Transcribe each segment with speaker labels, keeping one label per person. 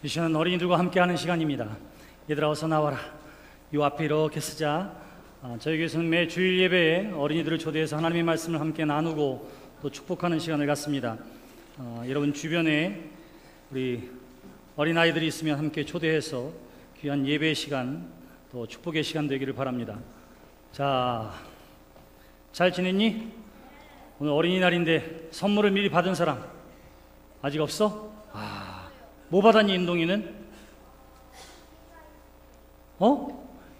Speaker 1: 이 시간은 어린이들과 함께하는 시간입니다. 얘들아 어서 나와라. 이 앞에 이렇게 쓰자. 저희 교회에서는 매 주일 예배에 어린이들을 초대해서 하나님의 말씀을 함께 나누고 또 축복하는 시간을 갖습니다. 여러분 주변에 우리 어린아이들이 있으면 함께 초대해서 귀한 예배의 시간 또 축복의 시간 되기를 바랍니다. 자, 잘 지냈니? 오늘 어린이날인데 선물을 미리 받은 사람 아직 없어? 뭐 받았니 인동이는?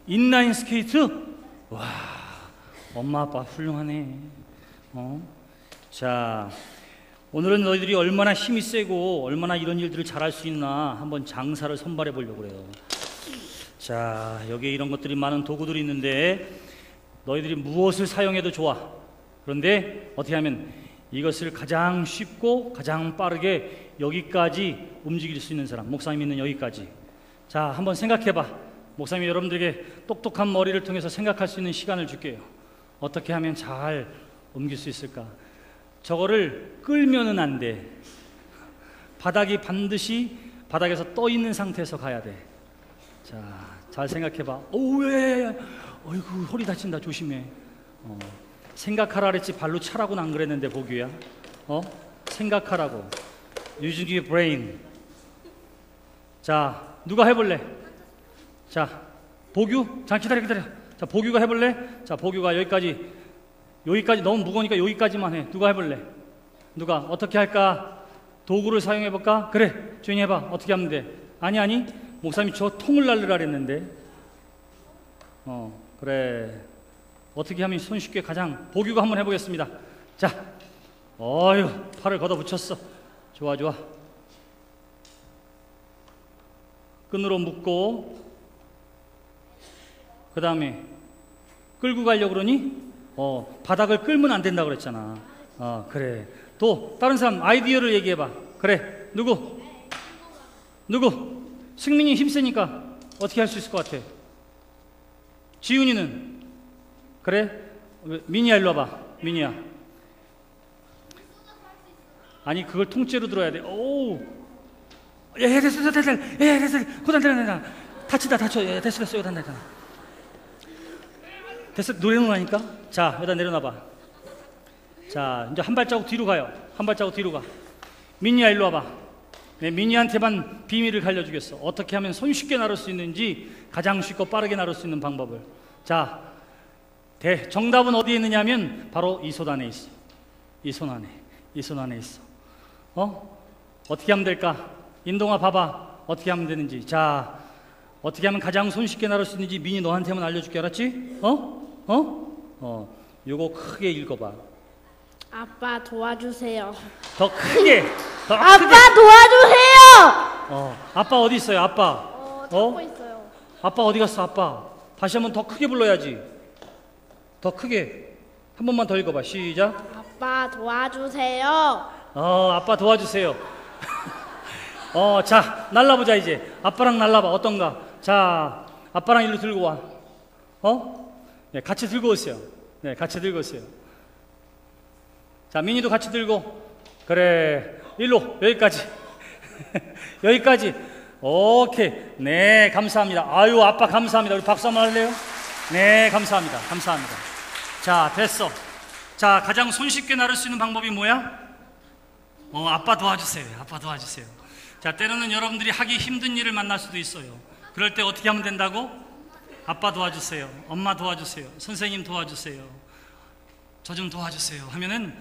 Speaker 1: 인라인 스케이트? 와, 엄마 아빠 훌륭하네. 자, 오늘은 너희들이 얼마나 힘이 세고 얼마나 이런 일들을 잘할 수 있나 한번 장사를 선발해 보려고 그래요. 자, 여기에 이런 것들이 많은 도구들이 있는데 너희들이 무엇을 사용해도 좋아. 그런데 어떻게 하면 이것을 가장 쉽고 가장 빠르게 여기까지 움직일 수 있는 사람, 목사님 있는 여기까지. 자, 한번 생각해봐. 목사님이 여러분들에게 똑똑한 머리를 통해서 생각할 수 있는 시간을 줄게요. 어떻게 하면 잘 옮길 수 있을까? 저거를 끌면은 안 돼. 바닥이 반드시 바닥에서 떠 있는 상태에서 가야 돼. 자, 잘 생각해봐. 어이구, 허리 다친다. 조심해. 생각하라 그랬지 발로 차라고는 안 그랬는데 보규야. 생각하라고. Using your brain. 자, 누가 해볼래? 자, 보규. 자, 기다려. 자, 보규가 해볼래? 자, 보규가 여기까지 너무 무거우니까 여기까지만 해. 누가 해볼래? 누가 어떻게 할까? 도구를 사용해볼까? 그래, 조용히 해봐. 어떻게 하면 돼? 아니, 목사님이 저 통을 날르라 그랬는데. 그래. 어떻게 하면 손쉽게 가장. 보규가 한번 해보겠습니다. 자, 팔을 걷어붙였어. 좋아. 끈으로 묶고 그 다음에 끌고 가려고 그러니? 바닥을 끌면 안 된다고 그랬잖아. 그래. 또 다른 사람 아이디어를 얘기해봐. 그래. 누구? 승민이 힘세니까 어떻게 할 수 있을 것 같아? 지훈이는? 그래? 미니야 일로 와봐. 미니야. 아니 그걸 통째로 들어야 돼. 됐어. 고단다. 다쳐. 됐어. 요단다. 됐어. 노래는 하니까. 자, 여기다 내려놔봐. 자, 이제 한 발자국 뒤로 가요. 한 발자국 뒤로 가. 미니야 일로 와봐. 네, 미니한테만 비밀을 알려주겠어. 어떻게 하면 손쉽게 나를 수 있는지 가장 쉽고 빠르게 나를 수 있는 방법을. 자, 정답은 어디에 있느냐면 바로 이 손 안에 있어. 이 손 안에 있어. 어떻게 하면 될까? 인동아 봐봐. 어떻게 하면 되는지. 자, 어떻게 하면 가장 손쉽게 나를 수 있는지 미니 너한테만 알려줄게. 알았지? 요거 크게 읽어봐.
Speaker 2: 아빠 도와주세요.
Speaker 1: 더 크게.
Speaker 2: 아빠 도와주세요.
Speaker 1: 아빠 어디 있어요? 아빠.
Speaker 2: 찾고 있어요.
Speaker 1: 아빠 어디 갔어? 아빠. 다시 한번 더 크게 불러야지. 더 크게. 한 번만 더 읽어봐. 시작.
Speaker 2: 아빠 도와주세요.
Speaker 1: 아빠 도와주세요. 자, 날라보자 이제. 아빠랑 날라봐. 어떤가? 자, 아빠랑 일로 들고 와. 네, 같이 들고 오세요. 네, 같이 들고 오세요. 자, 미니도 같이 들고. 그래. 일로, 여기까지. 여기까지. 오케이. 네, 감사합니다. 아유, 아빠 감사합니다. 우리 박수 한번 할래요? 네, 감사합니다. 자, 됐어. 자, 가장 손쉽게 나를 수 있는 방법이 뭐야? 아빠 도와주세요. 자, 때로는 여러분들이 하기 힘든 일을 만날 수도 있어요. 그럴 때 어떻게 하면 된다고? 아빠 도와주세요. 엄마 도와주세요. 선생님 도와주세요. 저 좀 도와주세요. 하면은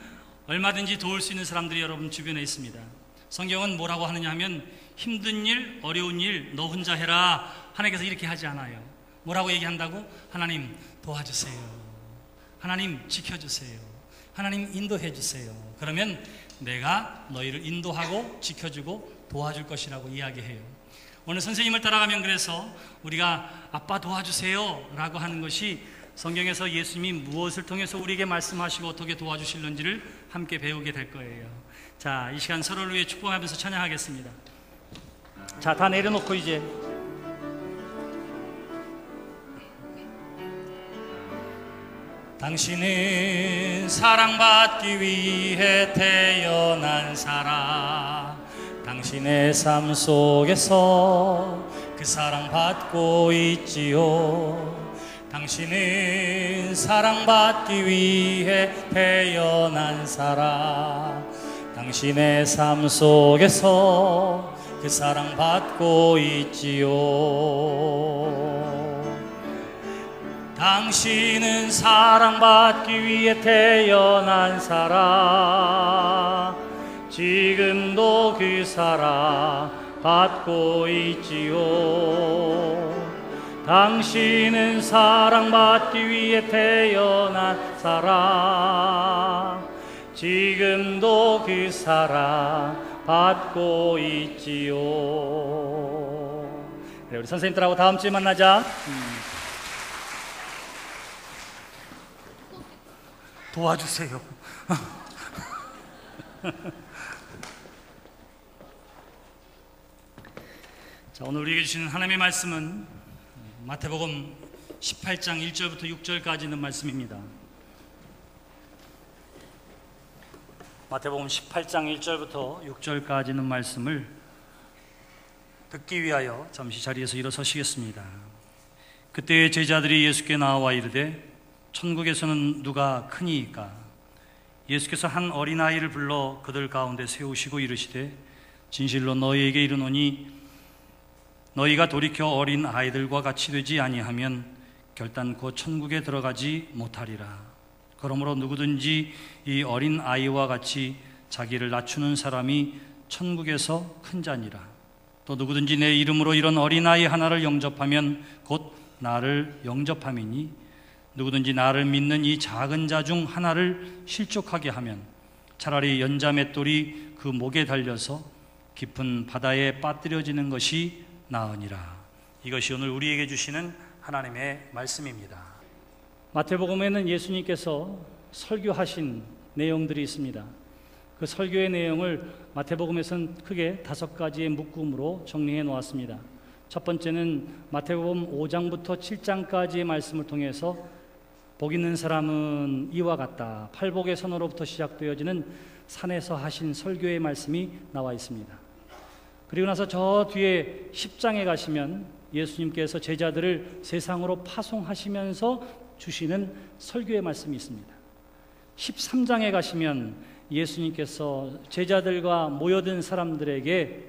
Speaker 1: 얼마든지 도울 수 있는 사람들이 여러분 주변에 있습니다. 성경은 뭐라고 하느냐 하면 힘든 일, 어려운 일 너 혼자 해라. 하나님께서 이렇게 하지 않아요. 뭐라고 얘기한다고? 하나님 도와주세요. 하나님 지켜주세요. 하나님 인도해 주세요. 그러면 내가 너희를 인도하고 지켜주고 도와줄 것이라고 이야기해요. 오늘 선생님을 따라가면 그래서 우리가 아빠 도와주세요 라고 하는 것이 성경에서 예수님이 무엇을 통해서 우리에게 말씀하시고 어떻게 도와주실는지를 함께 배우게 될 거예요. 자, 이 시간 서로를 위해 축복하면서 찬양하겠습니다. 자, 다 내려놓고 이제 당신은 사랑받기 위해 태어난 사람, 당신의 삶 속에서 그 사랑 받고 있지요. 당신은 사랑받기 위해 태어난 사람. 당신의 삶 속에서 그 사랑 받고 있지요. 당신은 사랑받기 위해 태어난 사람. 지금도 그 사랑 받고 있지요. 당신은 사랑받기 위해 태어난 사람. 지금도 그 사랑 받고 있지요. 그래, 우리 선생님들하고 다음 주에 만나자. 도와주세요. 자, 오늘 우리에게 주시는 하나님의 말씀은 마태복음 18장 1절부터 6절까지 있는 말씀입니다. 마태복음 18장 1절부터 6절까지 있는 말씀을 듣기 위하여 잠시 자리에서 일어서시겠습니다. 그때 제자들이 예수께 나와 이르되 천국에서는 누가 크니이까? 예수께서 한 어린아이를 불러 그들 가운데 세우시고 이르시되 진실로 너희에게 이르노니 너희가 돌이켜 어린 아이들과 같이 되지 아니하면 결단코 천국에 들어가지 못하리라. 그러므로 누구든지 이 어린 아이와 같이 자기를 낮추는 사람이 천국에서 큰 자니라. 또 누구든지 내 이름으로 이런 어린아이 하나를 영접하면 곧 나를 영접함이니 누구든지 나를 믿는 이 작은 자 중 하나를 실족하게 하면 차라리 연자 맷돌이 그 목에 달려서 깊은 바다에 빠뜨려지는 것이 나으니라. 이것이 오늘 우리에게 주시는 하나님의 말씀입니다. 마태복음에는 예수님께서 설교하신 내용들이 있습니다. 그 설교의 내용을 마태복음에서는 크게 5가지의 묶음으로 정리해 놓았습니다. 첫 번째는 마태복음 5장부터 7장까지의 말씀을 통해서 복 있는 사람은 이와 같다. 팔복의 선언으로부터 시작되어지는 산에서 하신 설교의 말씀이 나와 있습니다. 그리고 나서 저 뒤에 10장에 가시면 예수님께서 제자들을 세상으로 파송하시면서 주시는 설교의 말씀이 있습니다. 13장에 가시면 예수님께서 제자들과 모여든 사람들에게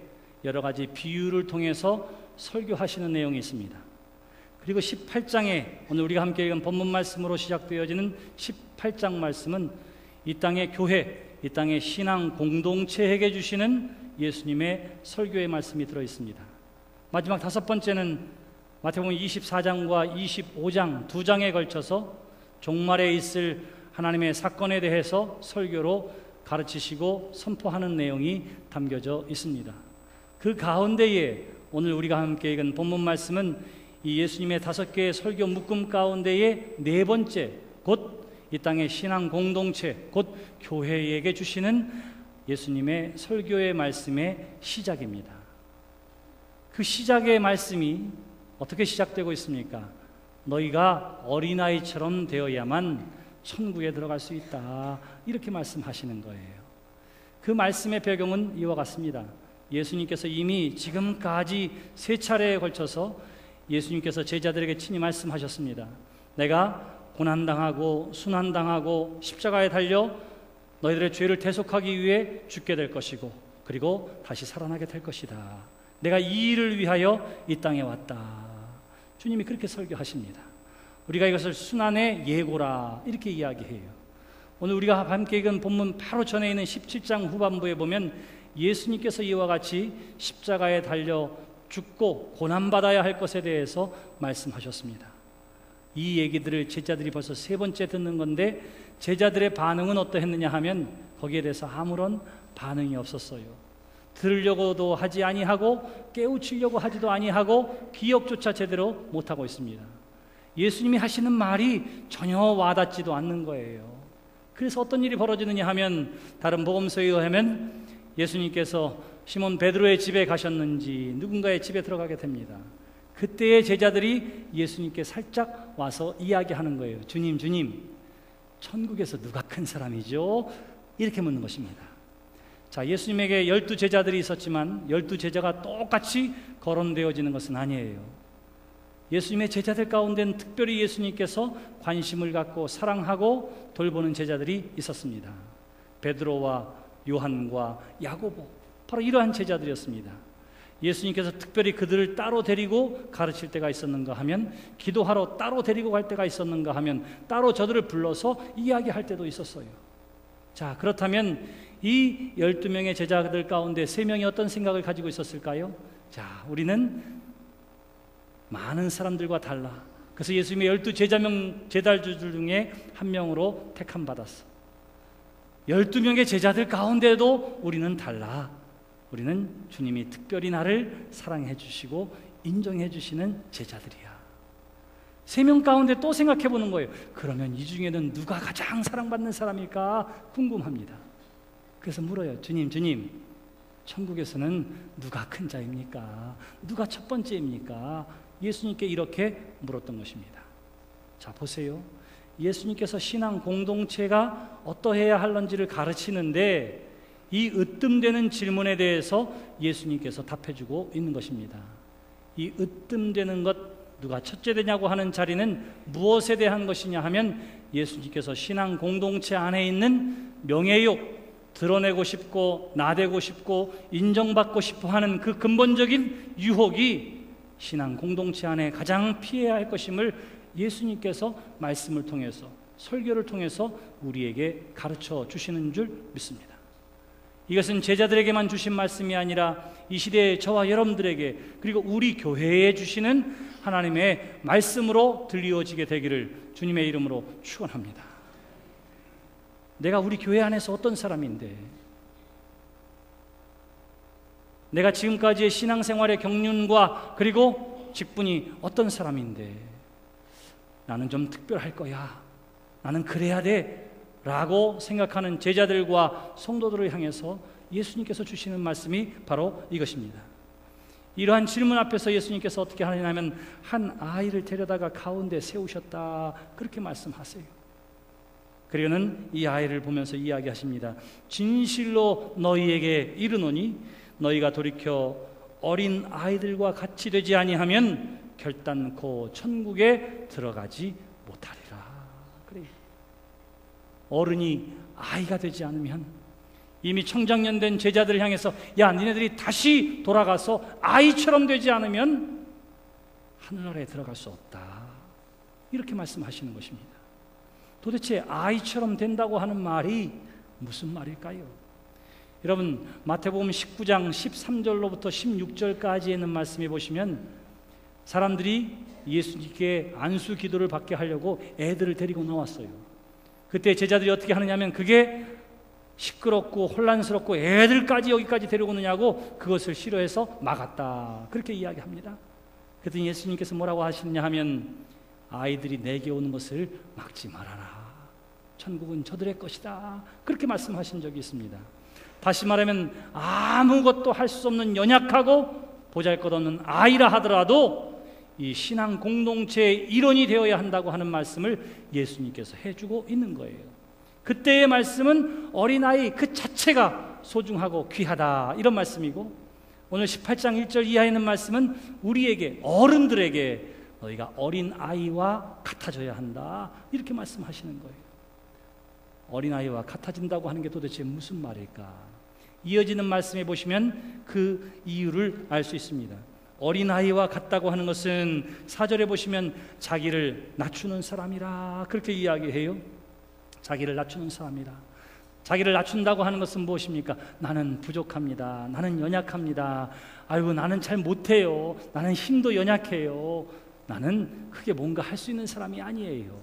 Speaker 1: 여러 가지 비유를 통해서 설교하시는 내용이 있습니다. 그리고 18장에 오늘 우리가 함께 읽은 본문 말씀으로 시작되어지는 18장 말씀은 이 땅의 교회, 이 땅의 신앙 공동체에게 주시는 예수님의 설교의 말씀이 들어 있습니다. 마지막 5번째는 마태복음 24장과 25장 2장에 걸쳐서 종말에 있을 하나님의 사건에 대해서 설교로 가르치시고 선포하는 내용이 담겨져 있습니다. 그 가운데에 오늘 우리가 함께 읽은 본문 말씀은 이 예수님의 5개의 설교 묶음 가운데의 4번째, 곧 이 땅의 신앙 공동체, 곧 교회에게 주시는 예수님의 설교의 말씀의 시작입니다. 그 시작의 말씀이 어떻게 시작되고 있습니까? 너희가 어린아이처럼 되어야만 천국에 들어갈 수 있다. 이렇게 말씀하시는 거예요. 그 말씀의 배경은 이와 같습니다. 예수님께서 이미 지금까지 3차례에 걸쳐서 예수님께서 제자들에게 친히 말씀하셨습니다. 내가 고난당하고 순환당하고 십자가에 달려 너희들의 죄를 대속하기 위해 죽게 될 것이고 그리고 다시 살아나게 될 것이다. 내가 이 일을 위하여 이 땅에 왔다. 주님이 그렇게 설교하십니다. 우리가 이것을 순환의 예고라 이렇게 이야기해요. 오늘 우리가 함께 읽은 본문 바로 전에 있는 17장 후반부에 보면 예수님께서 이와 같이 십자가에 달려 죽고 고난받아야 할 것에 대해서 말씀하셨습니다. 이 얘기들을 제자들이 벌써 3번째 듣는 건데 제자들의 반응은 어떠했느냐 하면 거기에 대해서 아무런 반응이 없었어요. 들으려고도 하지 아니하고 깨우치려고 하지도 아니하고 기억조차 제대로 못하고 있습니다. 예수님이 하시는 말이 전혀 와닿지도 않는 거예요. 그래서 어떤 일이 벌어지느냐 하면 다른 복음서에 의하면 예수님께서 시몬 베드로의 집에 가셨는지 누군가의 집에 들어가게 됩니다. 그때의 제자들이 예수님께 살짝 와서 이야기하는 거예요. 주님, 천국에서 누가 큰 사람이죠? 이렇게 묻는 것입니다. 자, 예수님에게 12제자들이 있었지만 12제자가 똑같이 거론되어지는 것은 아니에요. 예수님의 제자들 가운데는 특별히 예수님께서 관심을 갖고 사랑하고 돌보는 제자들이 있었습니다. 베드로와 요한과 야고보, 바로 이러한 제자들이었습니다. 예수님께서 특별히 그들을 따로 데리고 가르칠 때가 있었는가 하면, 기도하러 따로 데리고 갈 때가 있었는가 하면 따로 저들을 불러서 이야기할 때도 있었어요. 자, 그렇다면 이 12명의 제자들 가운데 3명이 어떤 생각을 가지고 있었을까요? 자, 우리는 많은 사람들과 달라. 그래서 예수님의 12제자들 중에 한 명으로 택함 받았어. 12명의 제자들 가운데도 우리는 달라. 우리는 주님이 특별히 나를 사랑해 주시고 인정해 주시는 제자들이야. 3명 가운데 또 생각해 보는 거예요. 그러면 이 중에는 누가 가장 사랑받는 사람일까 궁금합니다. 그래서 물어요. 주님, 천국에서는 누가 큰 자입니까? 누가 첫 번째입니까? 예수님께 이렇게 물었던 것입니다. 자, 보세요. 예수님께서 신앙 공동체가 어떠해야 할런지를 가르치는데 이 으뜸되는 질문에 대해서 예수님께서 답해주고 있는 것입니다. 이 으뜸되는 것, 누가 첫째 되냐고 하는 자리는 무엇에 대한 것이냐 하면, 예수님께서 신앙 공동체 안에 있는 명예욕, 드러내고 싶고 나대고 싶고 인정받고 싶어 하는 그 근본적인 유혹이 신앙 공동체 안에 가장 피해야 할 것임을 예수님께서 말씀을 통해서, 설교를 통해서 우리에게 가르쳐 주시는 줄 믿습니다. 이것은 제자들에게만 주신 말씀이 아니라 이 시대의 저와 여러분들에게, 그리고 우리 교회에 주시는 하나님의 말씀으로 들리어지게 되기를 주님의 이름으로 축원합니다. 내가 우리 교회 안에서 어떤 사람인데, 내가 지금까지의 신앙생활의 경륜과 그리고 직분이 어떤 사람인데, 나는 좀 특별할 거야, 나는 그래야 돼 라고 생각하는 제자들과 성도들을 향해서 예수님께서 주시는 말씀이 바로 이것입니다. 이러한 질문 앞에서 예수님께서 어떻게 하느냐면, 한 아이를 데려다가 가운데 세우셨다, 그렇게 말씀하세요. 그리고는 이 아이를 보면서 이야기하십니다. 진실로 너희에게 이르노니 너희가 돌이켜 어린 아이들과 같이 되지 아니하면 결단코 천국에 들어가지 못하리라. 그래, 어른이 아이가 되지 않으면, 이미 청장년 된 제자들을 향해서 야, 니네들이 다시 돌아가서 아이처럼 되지 않으면 하늘나라에 들어갈 수 없다, 이렇게 말씀하시는 것입니다. 도대체 아이처럼 된다고 하는 말이 무슨 말일까요? 여러분, 마태복음 19장 13절로부터 16절까지에 있는 말씀에 보시면, 사람들이 예수님께 안수 기도를 받게 하려고 애들을 데리고 나왔어요. 그때 제자들이 어떻게 하느냐면, 그게 시끄럽고 혼란스럽고 애들까지 여기까지 데리고 오느냐고 그것을 싫어해서 막았다, 그렇게 이야기합니다. 그랬더니 예수님께서 뭐라고 하시느냐 하면, 아이들이 내게 오는 것을 막지 말아라, 천국은 저들의 것이다, 그렇게 말씀하신 적이 있습니다. 다시 말하면, 아무것도 할 수 없는 연약하고 보잘것없는 아이라 하더라도 이 신앙 공동체의 일원이 되어야 한다고 하는 말씀을 예수님께서 해주고 있는 거예요. 그때의 말씀은 어린아이 그 자체가 소중하고 귀하다, 이런 말씀이고, 오늘 18장 1절 이하에 있는 말씀은 우리에게, 어른들에게 너희가 어린아이와 같아져야 한다, 이렇게 말씀하시는 거예요. 어린아이와 같아진다고 하는 게 도대체 무슨 말일까? 이어지는 말씀에 보시면 그 이유를 알 수 있습니다. 어린아이와 같다고 하는 것은 4절에 보시면 자기를 낮추는 사람이라, 그렇게 이야기해요. 자기를 낮추는 사람이라. 자기를 낮춘다고 하는 것은 무엇입니까? 나는 부족합니다, 나는 연약합니다, 아이고 나는 잘 못해요, 나는 힘도 연약해요, 나는 크게 뭔가 할 수 있는 사람이 아니에요.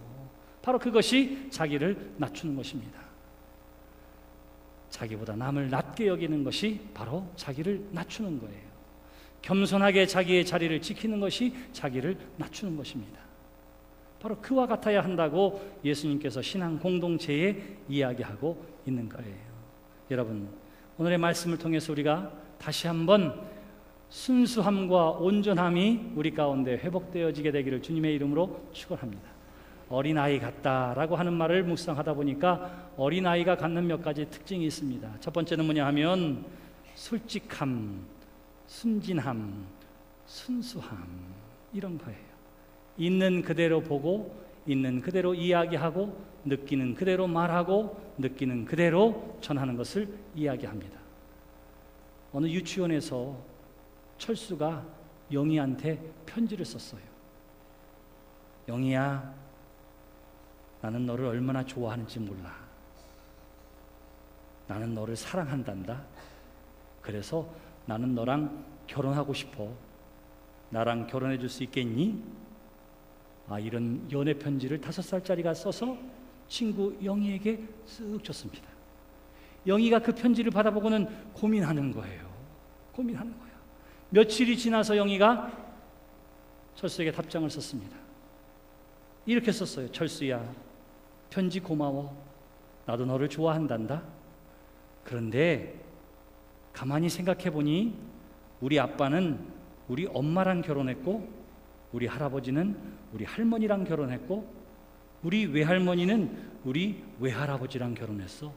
Speaker 1: 바로 그것이 자기를 낮추는 것입니다. 자기보다 남을 낮게 여기는 것이 바로 자기를 낮추는 거예요. 겸손하게 자기의 자리를 지키는 것이 자기를 낮추는 것입니다. 바로 그와 같아야 한다고 예수님께서 신앙 공동체에 이야기하고 있는 거예요. 여러분, 오늘의 말씀을 통해서 우리가 다시 한번 순수함과 온전함이 우리 가운데 회복되어지게 되기를 주님의 이름으로 축원합니다. 어린아이 같다라고 하는 말을 묵상하다 보니까 어린아이가 갖는 몇 가지 특징이 있습니다. 첫 번째는 뭐냐 하면 솔직함, 순진함, 순수함, 이런 거예요. 있는 그대로 보고 있는 그대로 이야기하고 느끼는 그대로 말하고 느끼는 그대로 전하는 것을 이야기합니다. 어느 유치원에서 철수가 영희한테 편지를 썼어요. 영희야, 나는 너를 얼마나 좋아하는지 몰라. 나는 너를 사랑한단다. 그래서 나는 너랑 결혼하고 싶어. 나랑 결혼해 줄 수 있겠니? 이런 연애 편지를 5살짜리가 써서 친구 영희에게 쓱 줬습니다. 영희가 그 편지를 받아보고는 고민하는 거예요. 고민하는 거예요. 며칠이 지나서 영희가 철수에게 답장을 썼습니다. 이렇게 썼어요. 철수야, 편지 고마워. 나도 너를 좋아한단다. 그런데 가만히 생각해 보니 우리 아빠는 우리 엄마랑 결혼했고, 우리 할아버지는 우리 할머니랑 결혼했고, 우리 외할머니는 우리 외할아버지랑 결혼했어.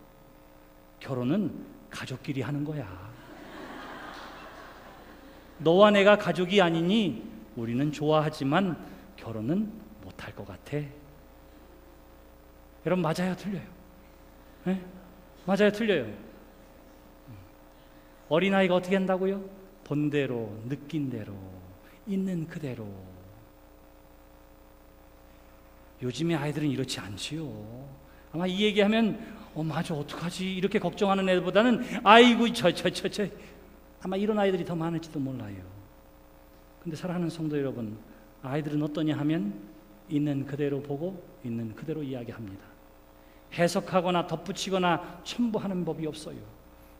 Speaker 1: 결혼은 가족끼리 하는 거야. 너와 내가 가족이 아니니 우리는 좋아하지만 결혼은 못할 것 같아. 여러분, 맞아요, 틀려요? 네? 맞아요, 틀려요? 어린아이가 어떻게 한다고요? 본대로, 느낀 대로, 있는 그대로. 요즘의 아이들은 이렇지 않지요. 아마 이 얘기하면 맞아, 어떡하지, 이렇게 걱정하는 애들보다는 아이고 아마 이런 아이들이 더 많을지도 몰라요. 근데 사랑하는 성도 여러분, 아이들은 어떠냐 하면 있는 그대로 보고 있는 그대로 이야기합니다. 해석하거나 덧붙이거나 첨부하는 법이 없어요.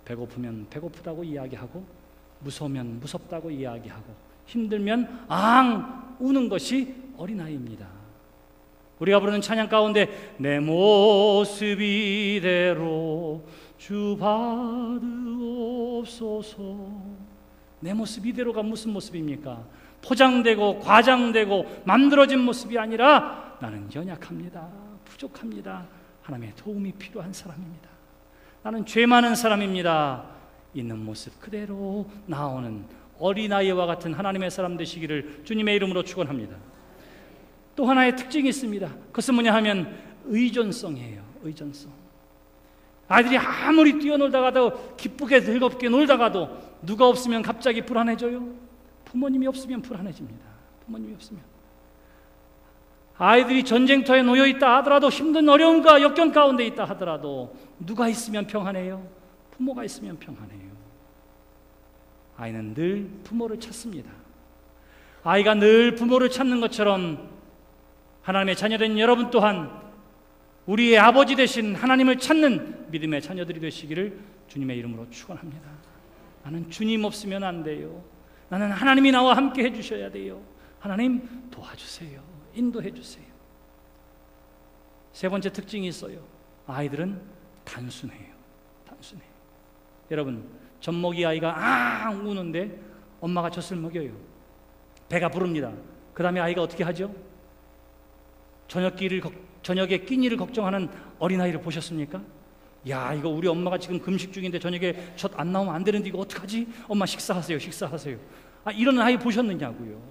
Speaker 1: 배고프면 배고프다고 이야기하고, 무서우면 무섭다고 이야기하고, 힘들면 앙 우는 것이 어린아이입니다. 우리가 부르는 찬양 가운데 내 모습 이대로 주 받으옵소서. 내 모습 이대로가 무슨 모습입니까? 포장되고 과장되고 만들어진 모습이 아니라 나는 연약합니다. 부족합니다. 하나님의 도움이 필요한 사람입니다. 나는 죄 많은 사람입니다. 있는 모습 그대로 나오는 어린아이와 같은 하나님의 사람 되시기를 주님의 이름으로 축원합니다. 또 하나의 특징이 있습니다. 그것은 뭐냐 하면 의존성이에요. 의존성. 아이들이 아무리 뛰어놀다가도, 기쁘게 즐겁게 놀다가도 누가 없으면 갑자기 불안해져요. 부모님이 없으면 불안해집니다. 부모님이 없으면. 아이들이 전쟁터에 놓여 있다 하더라도, 힘든 어려움과 역경 가운데 있다 하더라도 누가 있으면 평안해요? 부모가 있으면 평안해요. 아이는 늘 부모를 찾습니다. 아이가 늘 부모를 찾는 것처럼 하나님의 자녀된 여러분 또한 우리의 아버지 되신 하나님을 찾는 믿음의 자녀들이 되시기를 주님의 이름으로 축원합니다. 나는 주님 없으면 안 돼요. 나는 하나님이 나와 함께 해주셔야 돼요. 하나님 도와주세요. 인도해 주세요. 세 번째 특징이 있어요. 아이들은 단순해요. 단순해요. 여러분, 젖먹이 아이가 앙 우는데 엄마가 젖을 먹여요. 배가 부릅니다. 그 다음에 아이가 어떻게 하죠? 저녁에 끼니를 걱정하는 어린아이를 보셨습니까? 야, 이거 우리 엄마가 지금 금식 중인데 저녁에 젖 안 나오면 안 되는데 이거 어떡하지? 엄마 식사하세요. 식사하세요. 이런 아이 보셨느냐고요.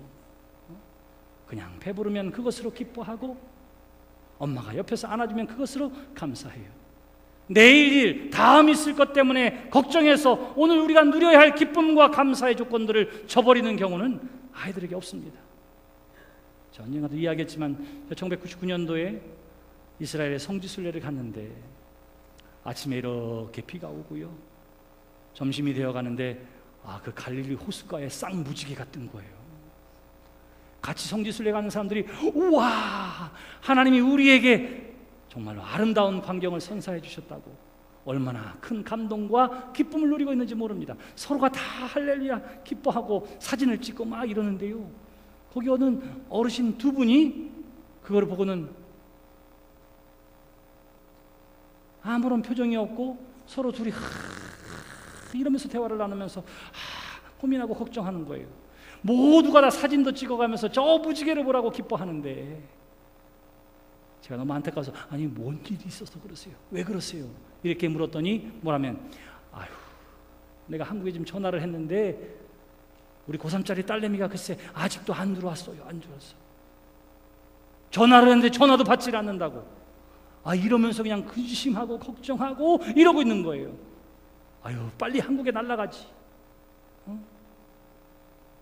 Speaker 1: 그냥 배부르면 그것으로 기뻐하고, 엄마가 옆에서 안아주면 그것으로 감사해요. 내일 일, 다음 있을 것 때문에 걱정해서 오늘 우리가 누려야 할 기쁨과 감사의 조건들을 저버리는 경우는 아이들에게 없습니다. 언젠가도 이야기했지만 1999년도에 이스라엘의 성지순례를 갔는데 아침에 이렇게 비가 오고요, 점심이 되어 가는데 그 갈릴리 호숫가에 쌍무지개가 뜬 거예요. 같이 성지순례 가는 사람들이 우와, 하나님이 우리에게 정말로 아름다운 광경을 선사해 주셨다고 얼마나 큰 감동과 기쁨을 누리고 있는지 모릅니다. 서로가 다 할렐루야 기뻐하고 사진을 찍고 막 이러는데요, 거기 오는 어르신 두 분이 그걸 보고는 아무런 표정이 없고 서로 둘이 이러면서 대화를 나누면서 고민하고 걱정하는 거예요. 모두가 다 사진도 찍어가면서 저 무지개를 보라고 기뻐하는데 제가 너무 안타까워서 아니 뭔 일이 있어서 그러세요? 왜 그러세요? 이렇게 물었더니 뭐라면 아유 내가 한국에 지금 전화를 했는데 우리 고3짜리 딸내미가 글쎄 아직도 안 들어왔어요. 안 들어왔어. 전화를 했는데 전화도 받질 않는다고. 이러면서 그냥 근심하고 걱정하고 이러고 있는 거예요. 아유 빨리 한국에 날아가지.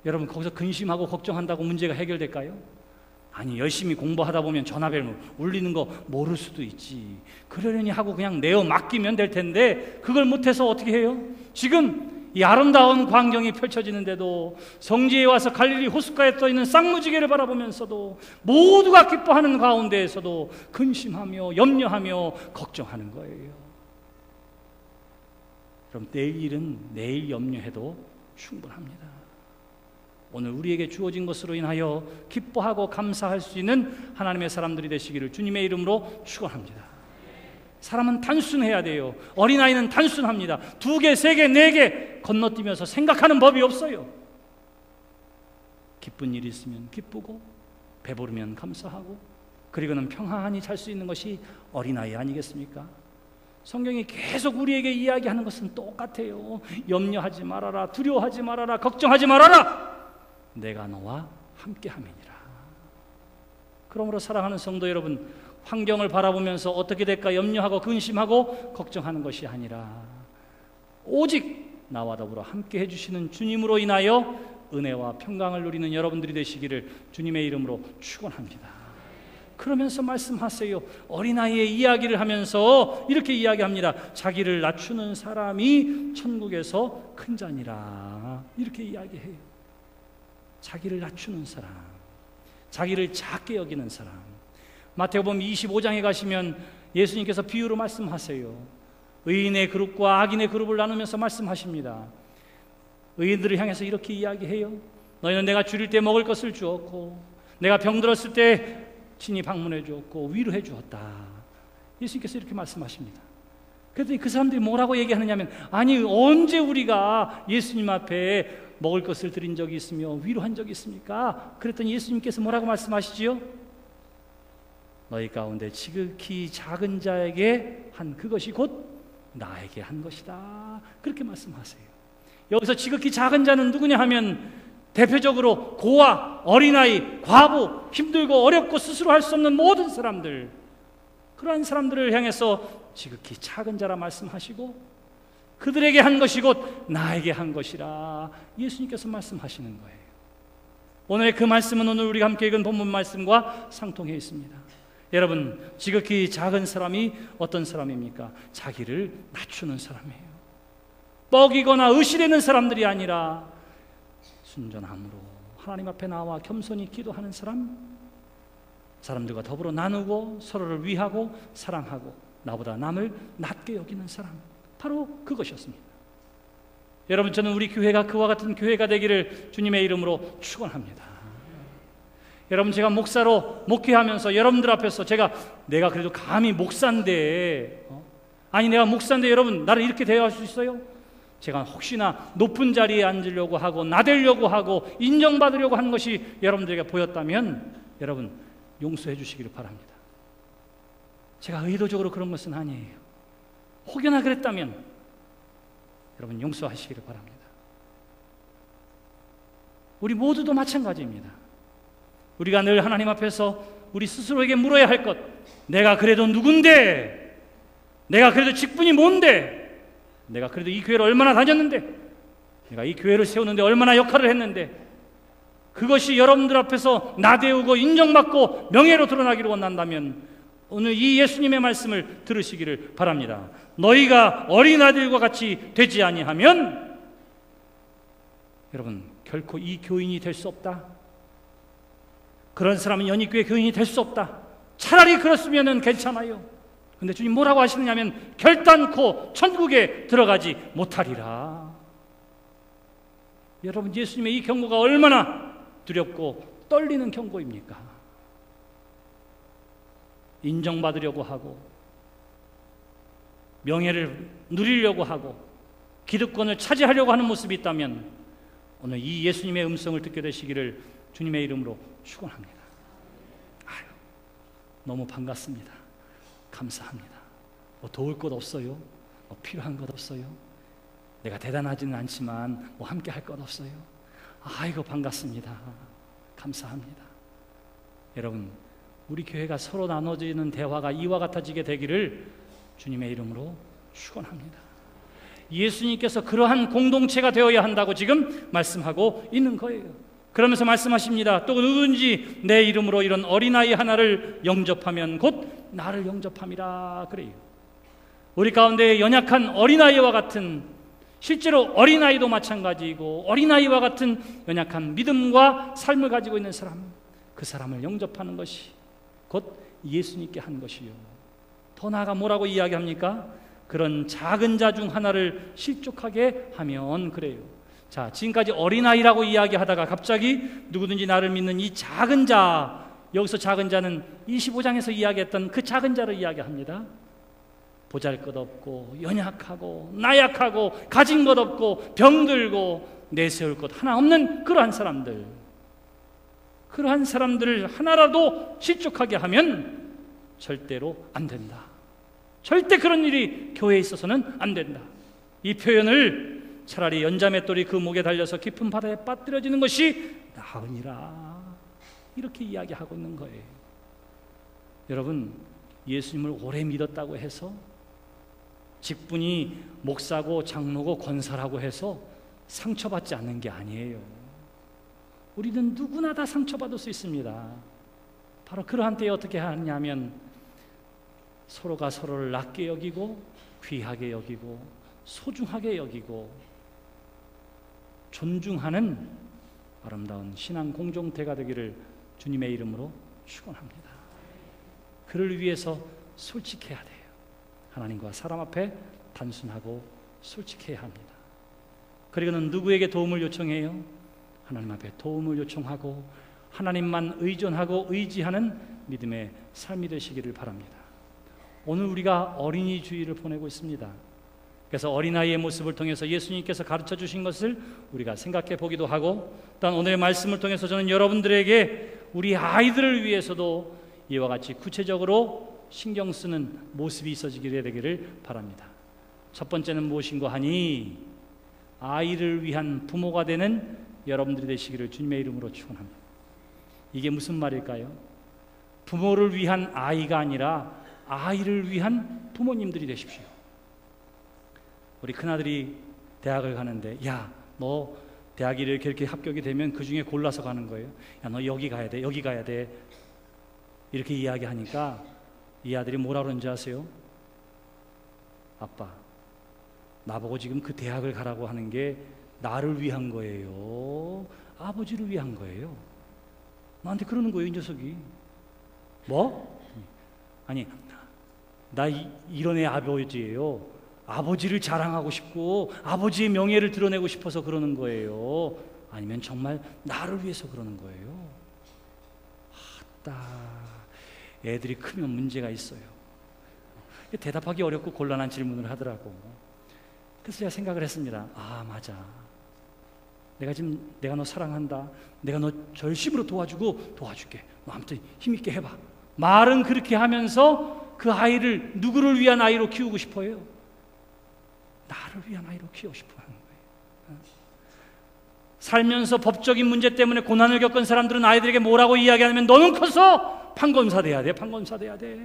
Speaker 1: 여러분 거기서 근심하고 걱정한다고 문제가 해결될까요? 아니 열심히 공부하다 보면 전화벨 울리는 거 모를 수도 있지. 그러려니 하고 그냥 내어 맡기면 될 텐데 그걸 못해서 어떻게 해요? 지금 이 아름다운 광경이 펼쳐지는데도 성지에 와서 갈릴리 호숫가에 떠있는 쌍무지개를 바라보면서도 모두가 기뻐하는 가운데에서도 근심하며 염려하며 걱정하는 거예요. 그럼 내일 일은 내일 염려해도 충분합니다. 오늘 우리에게 주어진 것으로 인하여 기뻐하고 감사할 수 있는 하나님의 사람들이 되시기를 주님의 이름으로 축원합니다. 사람은 단순해야 돼요. 어린아이는 단순합니다. 2개, 3개, 4개 건너뛰면서 생각하는 법이 없어요. 기쁜 일이 있으면 기쁘고 배부르면 감사하고 그리고는 평안히 잘 수 있는 것이 어린아이 아니겠습니까? 성경이 계속 우리에게 이야기하는 것은 똑같아요. 염려하지 말아라, 두려워하지 말아라, 걱정하지 말아라. 내가 너와 함께함이니라. 그러므로 사랑하는 성도 여러분, 환경을 바라보면서 어떻게 될까 염려하고 근심하고 걱정하는 것이 아니라 오직 나와 더불어 함께 해주시는 주님으로 인하여 은혜와 평강을 누리는 여러분들이 되시기를 주님의 이름으로 축원합니다. 그러면서 말씀하세요. 어린아이의 이야기를 하면서 이렇게 이야기합니다. 자기를 낮추는 사람이 천국에서 큰 자니라. 이렇게 이야기해요. 자기를 낮추는 사람, 자기를 작게 여기는 사람. 마태복음 25장에 가시면 예수님께서 비유로 말씀하세요. 의인의 그룹과 악인의 그룹을 나누면서 말씀하십니다. 의인들을 향해서 이렇게 이야기해요. 너희는 내가 줄일 때 먹을 것을 주었고 내가 병들었을 때 친히 방문해 주었고 위로해 주었다. 예수님께서 이렇게 말씀하십니다. 그랬더니 그 사람들이 뭐라고 얘기하느냐면 아니 언제 우리가 예수님 앞에 먹을 것을 드린 적이 있으며 위로한 적이 있습니까? 그랬더니 예수님께서 뭐라고 말씀하시지요? 너희 가운데 지극히 작은 자에게 한 그것이 곧 나에게 한 것이다. 그렇게 말씀하세요. 여기서 지극히 작은 자는 누구냐 하면 대표적으로 고아, 어린아이, 과부, 힘들고 어렵고 스스로 할 수 없는 모든 사람들, 그러한 사람들을 향해서 지극히 작은 자라 말씀하시고 그들에게 한 것이 곧 나에게 한 것이라 예수님께서 말씀하시는 거예요. 오늘 그 말씀은 오늘 우리가 함께 읽은 본문 말씀과 상통해 있습니다. 여러분, 지극히 작은 사람이 어떤 사람입니까? 자기를 낮추는 사람이에요. 뻐기거나 의시되는 사람들이 아니라 순전함으로 하나님 앞에 나와 겸손히 기도하는 사람, 사람들과 더불어 나누고 서로를 위하고 사랑하고 나보다 남을 낮게 여기는 사람, 바로 그것이었습니다. 여러분, 저는 우리 교회가 그와 같은 교회가 되기를 주님의 이름으로 축원합니다. 여러분, 제가 목사로 목회하면서 여러분들 앞에서 내가 그래도 감히 목사인데 아니 내가 목사인데 여러분 나를 이렇게 대할 수 있어요? 제가 혹시나 높은 자리에 앉으려고 하고 나대려고 하고 인정받으려고 하는 것이 여러분들에게 보였다면 여러분 용서해 주시기를 바랍니다. 제가 의도적으로 그런 것은 아니에요. 혹여나 그랬다면 여러분 용서하시기를 바랍니다. 우리 모두도 마찬가지입니다. 우리가 늘 하나님 앞에서 우리 스스로에게 물어야 할 것, 내가 그래도 누군데, 내가 그래도 직분이 뭔데, 내가 그래도 이 교회를 얼마나 다녔는데, 내가 이 교회를 세우는데 얼마나 역할을 했는데, 그것이 여러분들 앞에서 나대우고 인정받고 명예로 드러나기를 원한다면 오늘 이 예수님의 말씀을 들으시기를 바랍니다. 너희가 어린아들과 같이 되지 아니하면 여러분 결코 이 교인이 될 수 없다. 그런 사람은 연희교회 교인이 될 수 없다. 차라리 그렇으면 괜찮아요. 근데 주님 뭐라고 하시느냐면 결단코 천국에 들어가지 못하리라. 여러분, 예수님의 이 경고가 얼마나 두렵고 떨리는 경고입니까? 인정받으려고 하고 명예를 누리려고 하고 기득권을 차지하려고 하는 모습이 있다면 오늘 이 예수님의 음성을 듣게 되시기를 주님의 이름으로 축원합니다. 너무 반갑습니다. 감사합니다. 뭐 도울 것 없어요? 뭐 필요한 것 없어요? 내가 대단하지는 않지만 뭐 함께 할 것 없어요? 아이고 반갑습니다. 감사합니다. 여러분, 우리 교회가 서로 나눠지는 대화가 이와 같아지게 되기를 주님의 이름으로 축원합니다. 예수님께서 그러한 공동체가 되어야 한다고 지금 말씀하고 있는 거예요. 그러면서 말씀하십니다. 또 누구든지 내 이름으로 이런 어린아이 하나를 영접하면 곧 나를 영접함이라 그래요. 우리 가운데 연약한 어린아이와 같은, 실제로 어린아이도 마찬가지이고 어린아이와 같은 연약한 믿음과 삶을 가지고 있는 사람, 그 사람을 영접하는 것이 곧 예수님께 한 것이요. 더 나아가 뭐라고 이야기합니까? 그런 작은 자 중 하나를 실족하게 하면 그래요. 자, 지금까지 어린아이라고 이야기하다가 갑자기 누구든지 나를 믿는 이 작은 자, 여기서 작은 자는 25장에서 이야기했던 그 작은 자를 이야기합니다. 보잘것없고 연약하고 나약하고 가진 것 없고 병들고 내세울 것 하나 없는 그러한 사람들, 그러한 사람들을 하나라도 실족하게 하면 절대로 안 된다. 절대 그런 일이 교회에 있어서는 안 된다. 이 표현을 차라리 연자맷돌이 그 목에 달려서 깊은 바다에 빠뜨려지는 것이 나으니라, 이렇게 이야기하고 있는 거예요. 여러분, 예수님을 오래 믿었다고 해서, 직분이 목사고 장로고 권사라고 해서 상처받지 않는 게 아니에요. 우리는 누구나 다 상처받을 수 있습니다. 바로 그러한 때에 어떻게 하냐면 서로가 서로를 낮게 여기고 귀하게 여기고 소중하게 여기고 존중하는 아름다운 신앙 공동체가 되기를 주님의 이름으로 축원합니다. 그를 위해서 솔직해야 돼요. 하나님과 사람 앞에 단순하고 솔직해야 합니다. 그리고는 누구에게 도움을 요청해요? 하나님 앞에 도움을 요청하고 하나님만 의존하고 의지하는 믿음의 삶이 되시기를 바랍니다. 오늘 우리가 어린이 주일을 보내고 있습니다. 그래서 어린아이의 모습을 통해서 예수님께서 가르쳐 주신 것을 우리가 생각해 보기도 하고, 또한 오늘의 말씀을 통해서 저는 여러분들에게 우리 아이들을 위해서도 이와 같이 구체적으로 신경 쓰는 모습이 있어지게 되기를 바랍니다. 첫 번째는 무엇인가 하니, 아이를 위한 부모가 되는 여러분들이 되시기를 주님의 이름으로 축원합니다. 이게 무슨 말일까요? 부모를 위한 아이가 아니라 아이를 위한 부모님들이 되십시오. 우리 큰아들이 대학을 가는데, 야, 너 대학이 이렇게 합격이 되면 그 중에 골라서 가는 거예요. 야, 너 여기 가야 돼, 여기 가야 돼. 이렇게 이야기하니까 이 아들이 뭐라 그러는지 아세요? 아빠, 나보고 지금 그 대학을 가라고 하는 게 나를 위한 거예요? 아버지를 위한 거예요? 나한테 그러는 거예요, 이 녀석이. 뭐? 아니, 나 이런 애 아버지예요. 아버지를 자랑하고 싶고 아버지의 명예를 드러내고 싶어서 그러는 거예요? 아니면 정말 나를 위해서 그러는 거예요? 애들이 크면 문제가 있어요. 대답하기 어렵고 곤란한 질문을 하더라고. 그래서 제가 생각을 했습니다. 아, 맞아. 내가 너 사랑한다. 내가 너 절심으로 도와줄게. 너 아무튼 힘있게 해봐. 말은 그렇게 하면서 그 아이를 누구를 위한 아이로 키우고 싶어요? 나를 위한 아이로 키우고 싶어 하는 거예요. 살면서 법적인 문제 때문에 고난을 겪은 사람들은 아이들에게 뭐라고 이야기하냐면, 너는 커서 판검사 돼야 돼, 판검사 돼야 돼.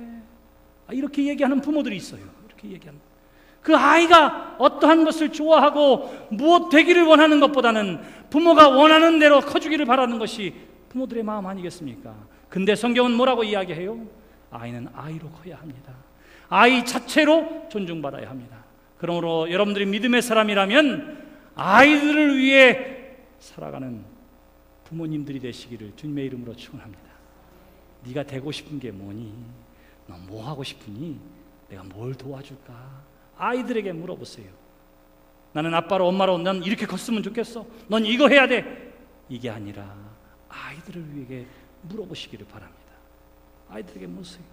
Speaker 1: 이렇게 얘기하는 부모들이 있어요. 이렇게 얘기하는. 그 아이가 어떠한 것을 좋아하고 무엇 되기를 원하는 것보다는 부모가 원하는 대로 커주기를 바라는 것이 부모들의 마음 아니겠습니까? 근데 성경은 뭐라고 이야기해요? 아이는 아이로 커야 합니다. 아이 자체로 존중받아야 합니다. 그러므로 여러분들이 믿음의 사람이라면 아이들을 위해 살아가는 부모님들이 되시기를 주님의 이름으로 축원합니다. 네가 되고 싶은 게 뭐니? 너 뭐 하고 싶으니? 내가 뭘 도와줄까? 아이들에게 물어보세요. 나는 아빠로 엄마로 난 이렇게 컸으면 좋겠어. 넌 이거 해야 돼. 이게 아니라 아이들을 위해 물어보시기를 바랍니다. 아이들에게 물으세요.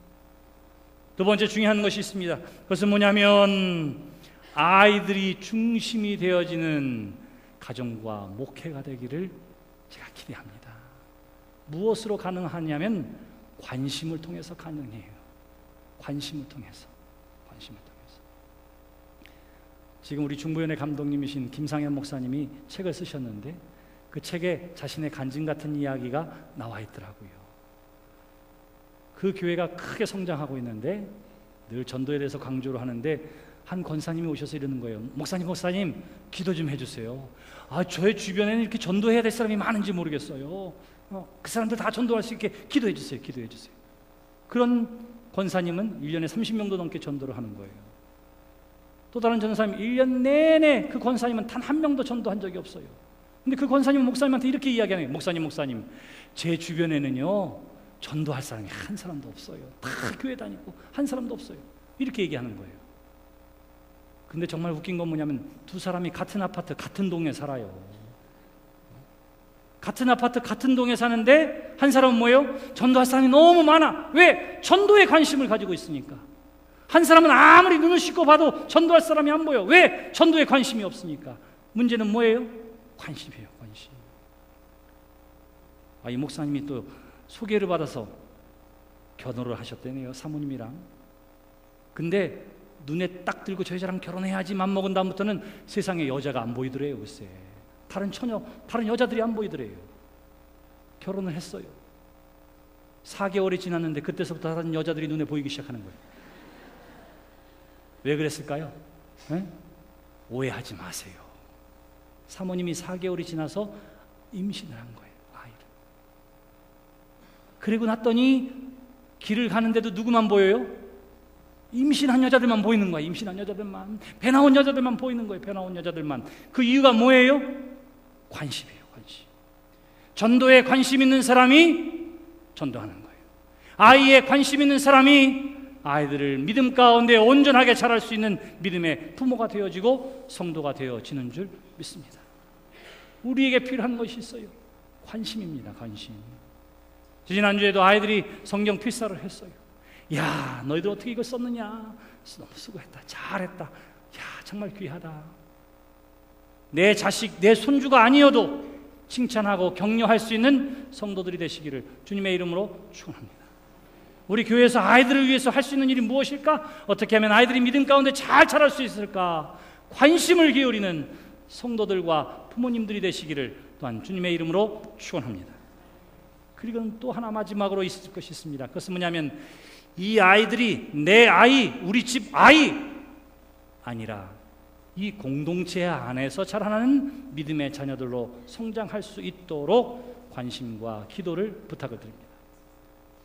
Speaker 1: 두 번째 중요한 것이 있습니다. 그것은 뭐냐면 아이들이 중심이 되어지는 가정과 목회가 되기를 제가 기대합니다. 무엇으로 가능하냐면 관심을 통해서 가능해요. 관심을 통해서. 지금 우리 중부연의 감독님이신 김상현 목사님이 책을 쓰셨는데 그 책에 자신의 간증 같은 이야기가 나와 있더라고요. 그 교회가 크게 성장하고 있는데 늘 전도에 대해서 강조를 하는데 한 권사님이 오셔서 이러는 거예요. 목사님 기도 좀 해주세요. 저의 주변에는 이렇게 전도해야 될 사람이 많은지 모르겠어요. 그 사람들 다 전도할 수 있게 기도해 주세요. 그런 권사님은 1년에 30명도 넘게 전도를 하는 거예요. 또 다른 전사님 1년 내내 그 권사님은 단 한 명도 전도한 적이 없어요. 근데 그 권사님은 목사님한테 이렇게 이야기하는 거예요. 목사님 제 주변에는요 전도할 사람이 한 사람도 없어요. 다 교회 다니고 한 사람도 없어요. 이렇게 얘기하는 거예요. 근데 정말 웃긴 건 뭐냐면 두 사람이 같은 아파트 같은 동에 살아요. 같은 아파트 같은 동에 사는데 한 사람은 뭐예요? 전도할 사람이 너무 많아. 왜? 전도에 관심을 가지고 있으니까. 한 사람은 아무리 눈을 씻고 봐도 전도할 사람이 안 보여. 왜? 전도에 관심이 없으니까. 문제는 뭐예요? 관심이에요. 관심. 이 목사님이 또 소개를 받아서 결혼을 하셨대네요. 사모님이랑. 근데 눈에 딱 들고 저 여자랑 결혼해야지 맘먹은 다음부터는 세상에 여자가 안 보이더래요. 글쎄 다른 여자들이 안 보이더래요. 결혼을 했어요. 4개월이 지났는데 그때서부터 다른 여자들이 눈에 보이기 시작하는 거예요. 왜 그랬을까요? 오해하지 마세요. 사모님이 4개월이 지나서 임신을 한 거예요. 아이를. 그리고 났더니 길을 가는데도 누구만 보여요? 임신한 여자들만 보이는 거예요. 임신한 여자들만. 배 나온 여자들만 보이는 거예요. 배 나온 여자들만. 그 이유가 뭐예요? 관심이에요. 관심. 전도에 관심 있는 사람이 전도하는 거예요. 아이에 관심 있는 사람이 아이들을 믿음 가운데 온전하게 자랄 수 있는 믿음의 부모가 되어지고 성도가 되어지는 줄 믿습니다. 우리에게 필요한 것이 있어요. 관심입니다. 관심. 지난주에도 아이들이 성경 필사를 했어요. 야, 너희들 어떻게 이걸 썼느냐? 너무 수고했다. 잘했다. 야, 정말 귀하다. 내 자식, 내 손주가 아니어도 칭찬하고 격려할 수 있는 성도들이 되시기를 주님의 이름으로 축원합니다. 우리 교회에서 아이들을 위해서 할 수 있는 일이 무엇일까? 어떻게 하면 아이들이 믿음 가운데 잘 자랄 수 있을까? 관심을 기울이는 성도들과 부모님들이 되시기를 또한 주님의 이름으로 축원합니다. 그리고 또 하나 마지막으로 있을 것이 있습니다. 그것은 뭐냐면 이 아이들이 내 아이, 우리 집 아이 아니라 이 공동체 안에서 자라나는 믿음의 자녀들로 성장할 수 있도록 관심과 기도를 부탁을 드립니다.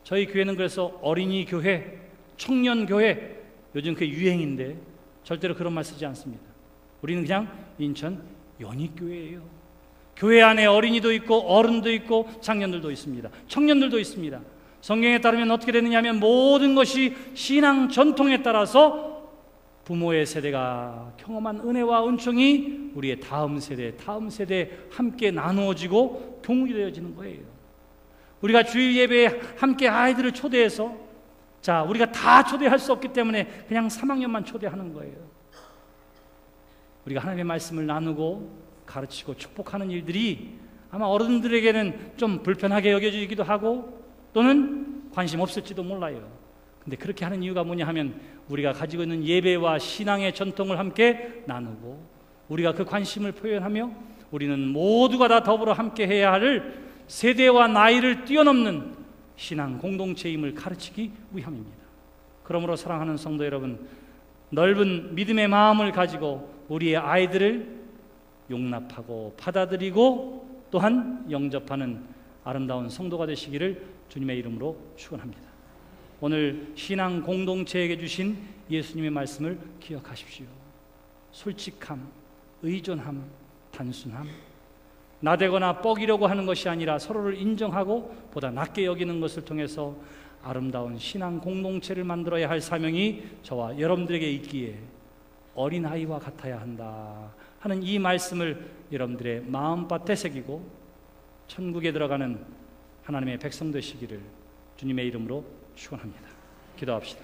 Speaker 1: 저희 교회는 그래서 어린이 교회, 청년 교회, 요즘 그게 유행인데 절대로 그런 말 쓰지 않습니다. 우리는 그냥 인천 연희교회예요. 교회 안에 어린이도 있고 어른도 있고 청년들도 있습니다. 청년들도 있습니다. 성경에 따르면 어떻게 되느냐 하면 모든 것이 신앙 전통에 따라서 부모의 세대가 경험한 은혜와 은총이 우리의 다음 세대 함께 나누어지고 공유되어지는 거예요. 우리가 주일 예배에 함께 아이들을 초대해서 우리가 다 초대할 수 없기 때문에 그냥 3학년만 초대하는 거예요. 우리가 하나님의 말씀을 나누고 가르치고 축복하는 일들이 아마 어른들에게는 좀 불편하게 여겨지기도 하고 또는 관심 없을지도 몰라요. 근데 그렇게 하는 이유가 뭐냐 하면 우리가 가지고 있는 예배와 신앙의 전통을 함께 나누고 우리가 그 관심을 표현하며 우리는 모두가 다 더불어 함께 해야 할 세대와 나이를 뛰어넘는 신앙 공동체임을 가르치기 위함입니다. 그러므로 사랑하는 성도 여러분, 넓은 믿음의 마음을 가지고 우리의 아이들을 용납하고 받아들이고 또한 영접하는 아름다운 성도가 되시기를 주님의 이름으로 축원합니다. 오늘 신앙 공동체에게 주신 예수님의 말씀을 기억하십시오. 솔직함, 의존함, 단순함, 나대거나 뻐기려고 하는 것이 아니라 서로를 인정하고 보다 낮게 여기는 것을 통해서 아름다운 신앙 공동체를 만들어야 할 사명이 저와 여러분들에게 있기에 어린아이와 같아야 한다 하는 이 말씀을 여러분들의 마음밭에 새기고 천국에 들어가는 하나님의 백성 되시기를 주님의 이름으로 축원합니다. 기도합시다.